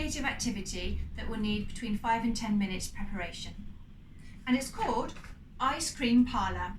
creative activity that will need between 5 and 10 minutes preparation. And it's called Ice Cream Parlor.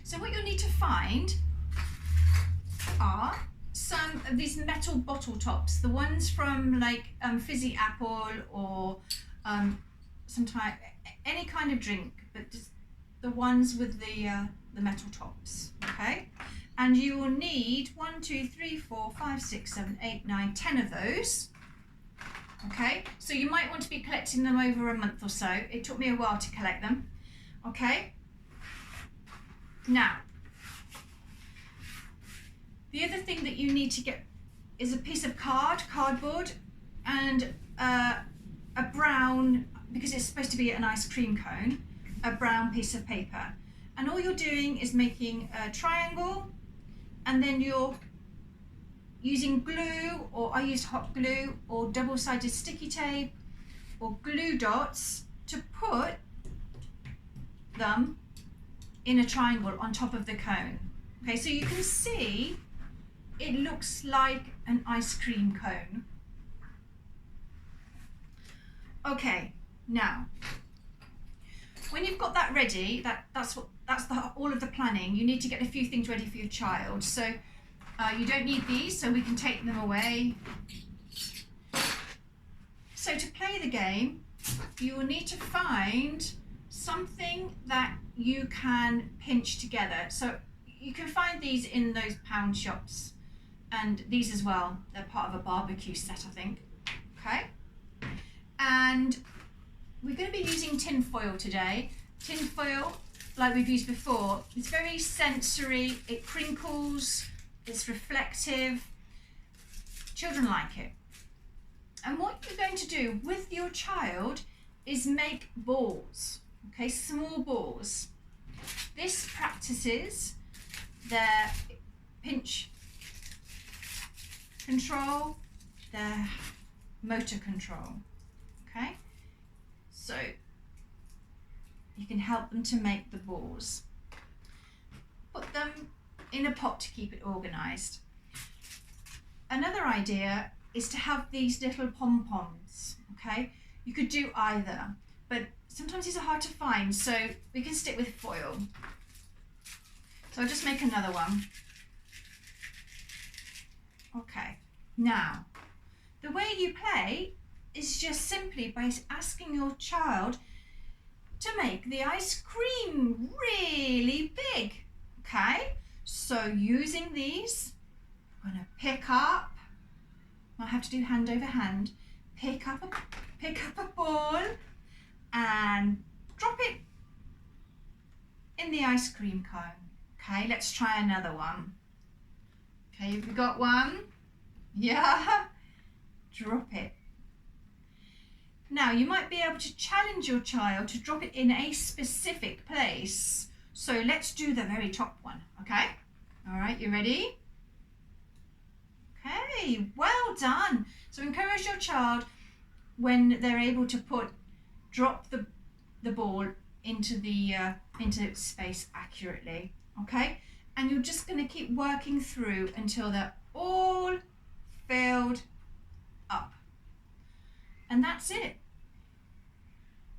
So what you'll need to find are some of these metal bottle tops, the ones from like Fizzy Apple or any kind of drink, but just the ones with the metal tops, okay? And you will need 1, 2, 3, 4, 5, 6, 7, 8, 9, 10 of those. Okay, so you might want to be collecting them over a month or so. It took me a while to collect them. Okay, now the other thing that you need to get is a piece of cardboard, and a brown, because it's supposed to be an ice cream cone, a brown piece of paper. And all you're doing is making a triangle, and then you're using glue, or I used hot glue or double-sided sticky tape or glue dots to put them in a triangle on top of the cone. Okay, so you can see it looks like an ice cream cone. Okay, now when you've got that ready, that's all of the planning. You need to get a few things ready for your child. So you don't need these, so we can take them away. So to play the game, you will need to find something that you can pinch together. So you can find these in those pound shops, and these as well. They're part of a barbecue set, I think. Okay, and we're going to be using tin foil today. Tin foil, like we've used before, it's very sensory, it crinkles, it's reflective. Children like it. And what you're going to do with your child is make balls, okay, small balls. This practices their pinch control, their motor control, okay? So you can help them to make the balls. Put them in a pot to keep it organised. Another idea is to have these little pom-poms, okay? You could do either, but sometimes these are hard to find, so we can stick with foil. So I'll just make another one. Okay, now the way you play is just simply by asking your child to make the ice cream really big, okay? So using these, I'm going to pick up, I have to do hand over hand, pick up a ball and drop it in the ice cream cone. Okay, let's try another one. Okay, have you got one? Yeah, drop it. Now you might be able to challenge your child to drop it in a specific place. So let's do the very top one, okay? All right, you ready? Okay, well done. So encourage your child when they're able to drop the ball into space accurately, okay? And you're just going to keep working through until they're all filled up. And that's it.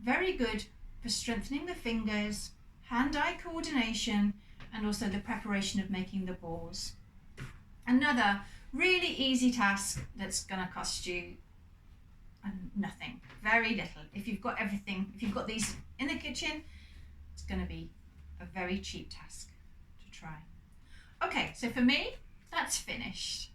Very good for strengthening the fingers, hand-eye coordination, and also the preparation of making the balls. Another really easy task that's going to cost you nothing, very little. If you've got everything, if you've got these in the kitchen, it's going to be a very cheap task to try. Okay, so for me, that's finished.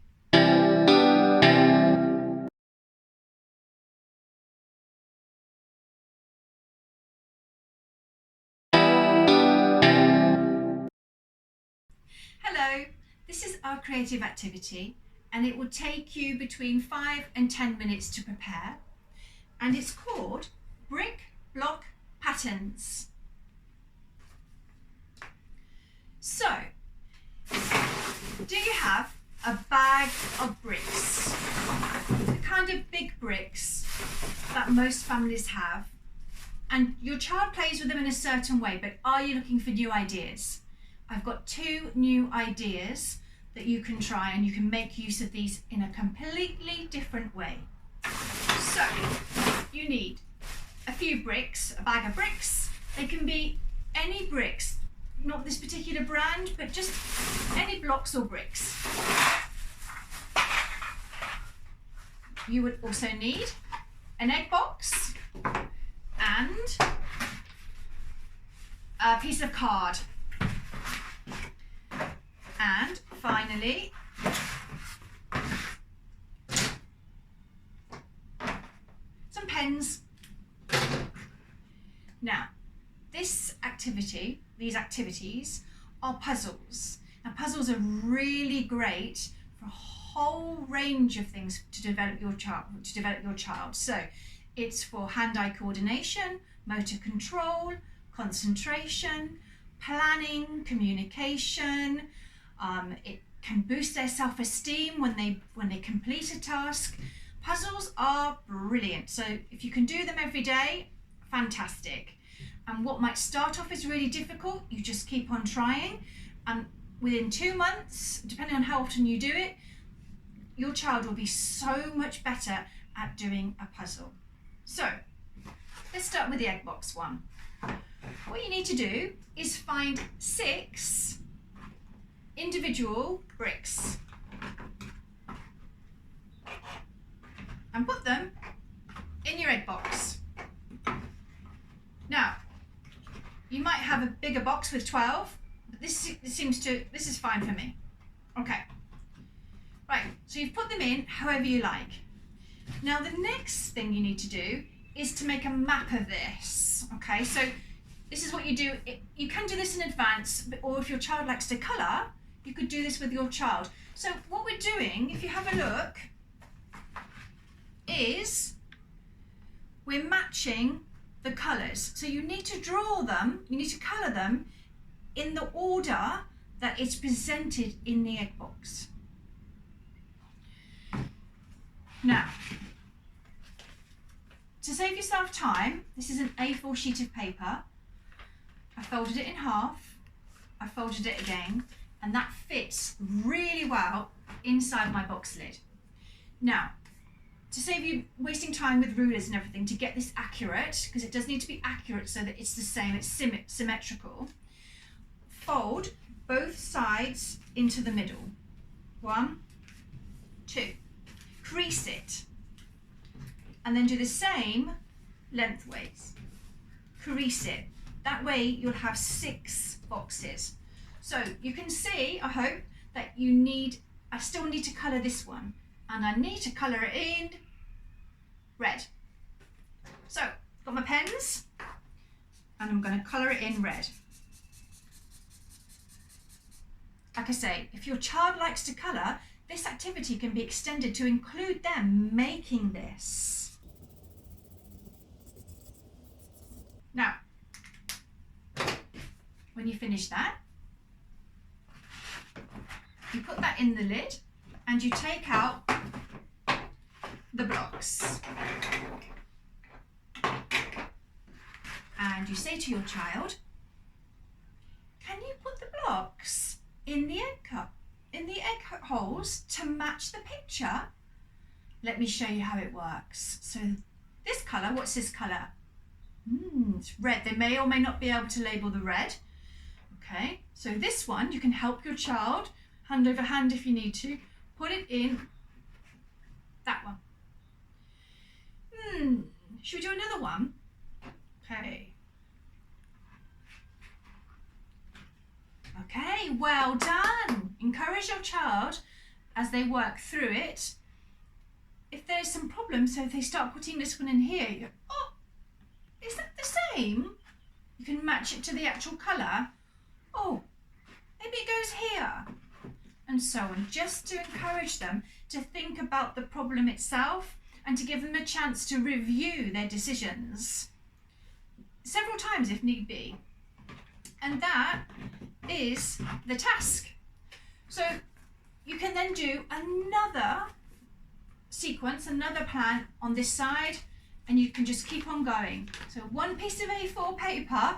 Hello, this is our creative activity, and it will take you between 5 and 10 minutes to prepare, and it's called Brick Block Patterns. So, do you have a bag of bricks? The kind of big bricks that most families have, and your child plays with them in a certain way, but are you looking for new ideas? I've got 2 new ideas that you can try, and you can make use of these in a completely different way. So you need a few bricks, a bag of bricks. They can be any bricks, not this particular brand, but just any blocks or bricks. You would also need an egg box and a piece of card. And finally, some pens. Now, these activities are puzzles. Now, puzzles are really great for a whole range of things to develop your child. So, it's for hand-eye coordination, motor control, concentration, planning, communication. It can boost their self-esteem when they complete a task. Puzzles are brilliant. So if you can do them every day, fantastic. And what might start off as really difficult, you just keep on trying. And within 2 months, depending on how often you do it, your child will be so much better at doing a puzzle. So let's start with the egg box one. What you need to do is find 6 individual bricks and put them in your egg box. Now, you might have a bigger box with 12, but this is fine for me. Okay. Right, so you've put them in however you like. Now, the next thing you need to do is to make a map of this. Okay, so this is what you do. You can do this in advance, or if your child likes to colour, you could do this with your child. So what we're doing, if you have a look, is we're matching the colours. So you need to draw them, you need to colour them in the order that it's presented in the egg box. Now, to save yourself time, this is an A4 sheet of paper. I folded it in half, I folded it again, and that fits really well inside my box lid. Now, to save you wasting time with rulers and everything to get this accurate, because it does need to be accurate so that it's the same, it's symmetrical, fold both sides into the middle. 1, 2. Crease it. And then do the same lengthways. Crease it. That way you'll have 6 boxes. So you can see, I hope, that I still need to colour this one. And I need to colour it in red. So, got my pens, and I'm going to colour it in red. Like I say, if your child likes to colour, this activity can be extended to include them making this. Now, when you finish that, you put that in the lid and you take out the blocks. And you say to your child, can you put the blocks in the egg cup, in the egg holes to match the picture? Let me show you how it works. So this colour, what's this colour? It's red. They may or may not be able to label the red. Okay, so this one, you can help your child, hand over hand if you need to, put it in that one. Should we do another one? Okay. Okay, well done. Encourage your child as they work through it. If there's some problems, so if they start putting this one in here, you go, oh, is that the same? You can match it to the actual colour. Oh, maybe it goes here. And so on, just to encourage them to think about the problem itself and to give them a chance to review their decisions several times if need be. And that is the task. So you can then do another sequence, another plan on this side, and you can just keep on going. So one piece of A4 paper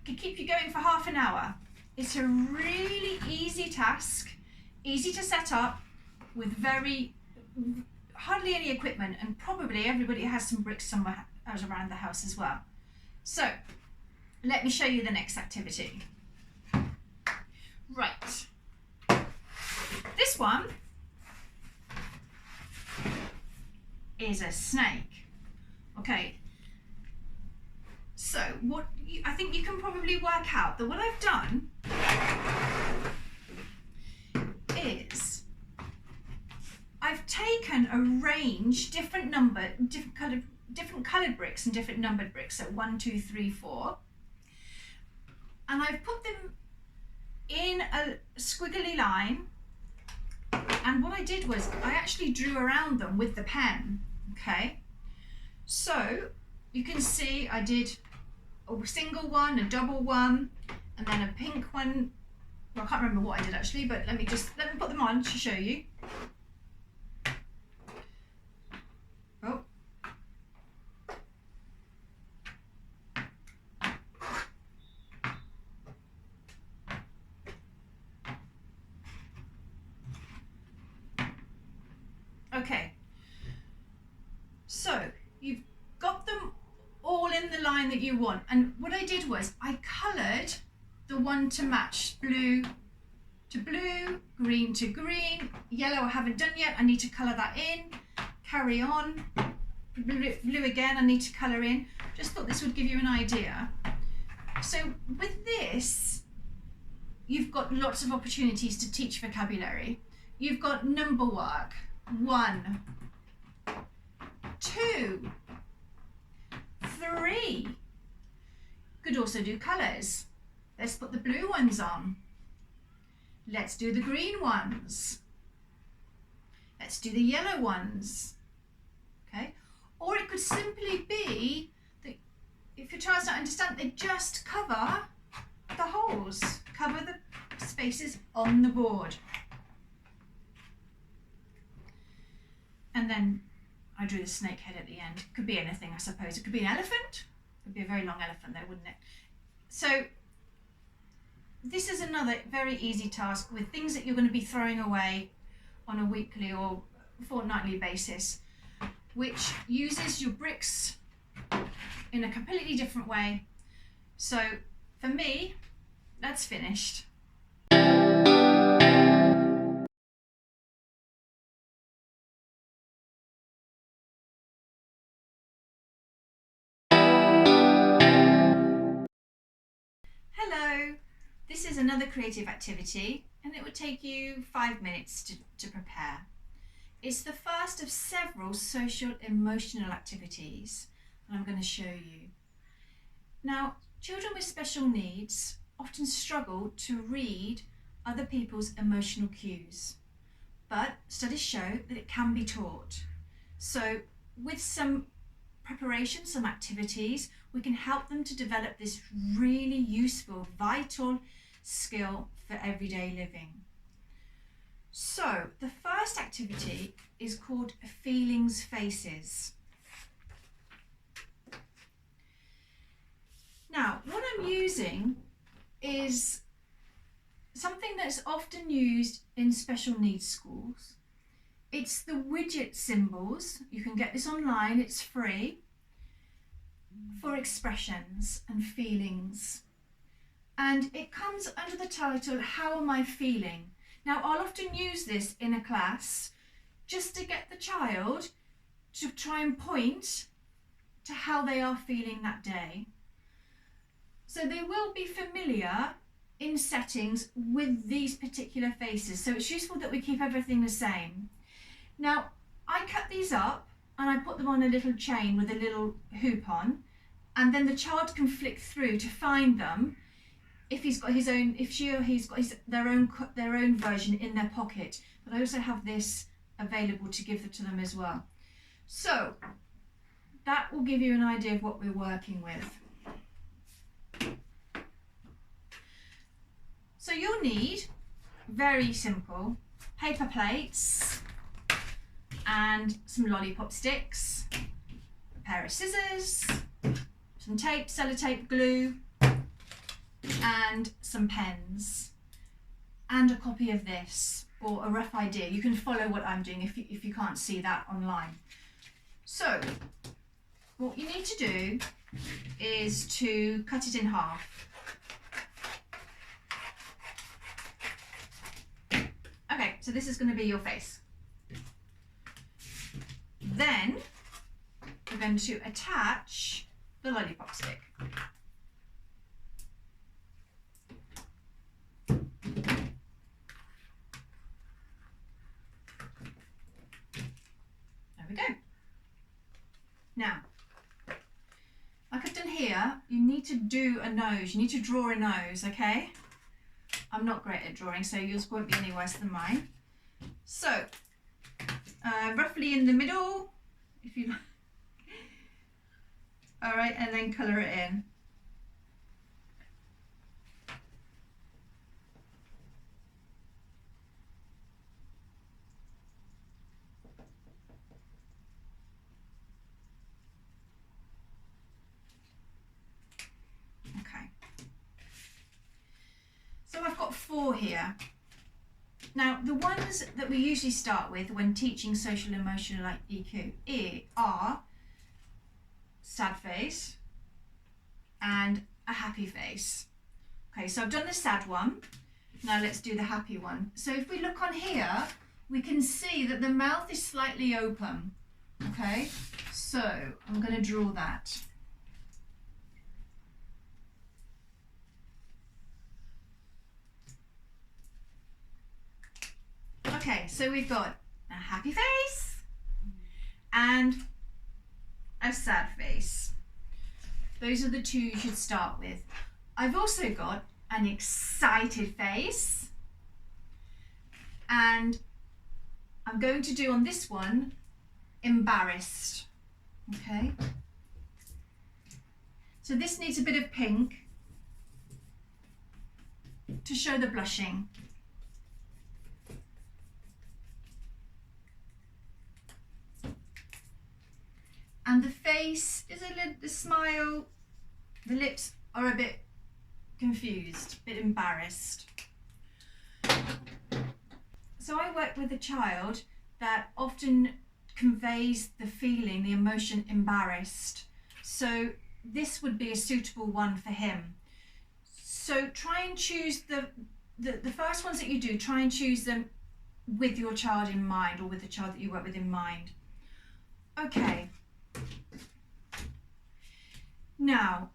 can keep you going for half an hour. It's a really easy task. easy to set up with hardly any equipment, and probably everybody has some bricks somewhere around the house as well. So let me show you the next activity. Right, this one is a snake. Okay, so I think you can probably work out that what I've done is I've taken a range, different coloured bricks and different numbered bricks, so 1, 2, 3, 4, and I've put them in a squiggly line, and what I did was I actually drew around them with the pen. Okay, so you can see I did a single one, a double one, and then a pink one. Well, I can't remember what I did actually, but let me put them on to show you. Oh. Okay. So you've got them all in the line that you want, and what I did was I coloured the one to match blue to blue, green to green, yellow I haven't done yet, I need to colour that in, carry on, blue again I need to colour in. Just thought this would give you an idea. So with this, you've got lots of opportunities to teach vocabulary. You've got number work, 1, 2, 3. Could also do colours. Let's put the blue ones on. Let's do the green ones. Let's do the yellow ones. Okay? Or it could simply be that if your child's not understand, they just cover the holes, cover the spaces on the board. And then I drew the snake head at the end. Could be anything, I suppose. It could be an elephant. It would be a very long elephant though, wouldn't it? So this is another very easy task with things that you're going to be throwing away on a weekly or fortnightly basis, which uses your bricks in a completely different way. So for me, that's finished. Hello, this is another creative activity, and it would take you 5 minutes to prepare. It's the first of several social emotional activities that I'm going to show you. Now, children with special needs often struggle to read other people's emotional cues, but studies show that it can be taught. So with some preparation, some activities, we can help them to develop this really useful, vital skill for everyday living. So the first activity is called Feelings Faces. Now, what I'm using is something that's often used in special needs schools. It's the Widget Symbols. You can get this online, it's free, for expressions and feelings. And it comes under the title, How Am I Feeling? Now, I'll often use this in a class just to get the child to try and point to how they are feeling that day. So they will be familiar in settings with these particular faces. So it's useful that we keep everything the same. Now, I cut these up and I put them on a little chain with a little hoop on, and then the child can flick through to find them if he's got his own, if she or he's got their own version in their pocket. But I also have this available to give to them as well. So that will give you an idea of what we're working with. So you'll need, very simple, paper plates and some lollipop sticks, a pair of scissors, some tape, sellotape, glue, and some pens. and a copy of this, or a rough idea. You can follow what I'm doing if you can't see that online. So what you need to do is to cut it in half. Okay, so this is going to be your face. Then we're going to attach the lollipop stick. There we go. Now, like I've done here, you need to do a nose. You need to draw a nose, okay? I'm not great at drawing, so yours won't be any worse than mine. So, roughly in the middle, if you like. All right, and then colour it in. Okay. So I've got 4 here. Now, the ones that we usually start with when teaching social emotional like EQ are sad face and a happy face. Okay, so I've done the sad one. Now let's do the happy one. So if we look on here, we can see that the mouth is slightly open. Okay, so I'm going to draw that. Okay, so we've got a happy face and a sad face. Those are the 2 you should start with. I've also got an excited face, and I'm going to do on this one embarrassed. Okay, so this needs a bit of pink to show the blushing. And the face is the smile, the lips are a bit confused, a bit embarrassed. So I work with a child that often conveys the feeling, the emotion embarrassed. So this would be a suitable one for him. So try and choose the first ones that you do, try and choose them with your child in mind, or with the child that you work with in mind. Okay. Now,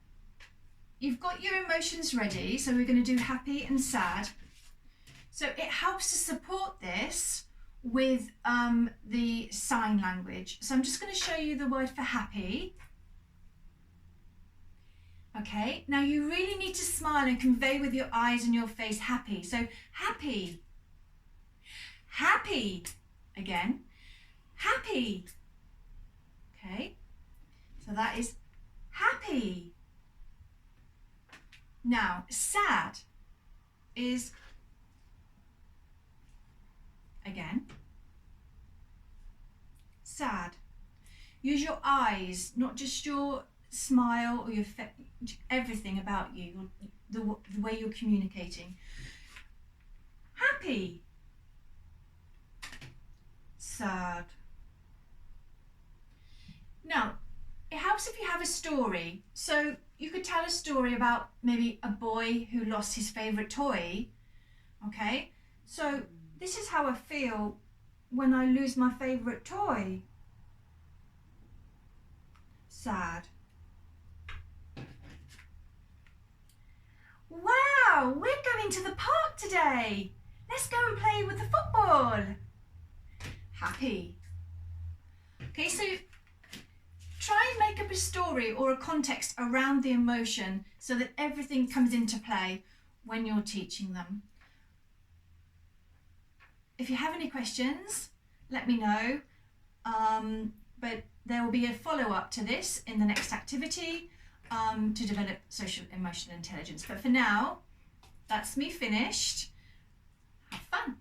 you've got your emotions ready, so we're going to do happy and sad. So it helps to support this with the sign language. So I'm just going to show you the word for happy. Okay, now you really need to smile and convey with your eyes and your face happy. So happy, happy, again, happy. Okay, so that is happy. Now, sad is, again, sad. Use your eyes, not just your smile or your everything about you, the way you're communicating. Happy, sad. Now, it helps if you have a story. So you could tell a story about maybe a boy who lost his favourite toy. Okay, so this is how I feel when I lose my favourite toy. Sad. Wow, we're going to the park today. Let's go and play with the football. Happy. Okay, so try and make up a story or a context around the emotion so that everything comes into play when you're teaching them. If you have any questions, let me know. But there will be a follow-up to this in the next activity to develop social emotional intelligence. But for now, that's me finished. Have fun.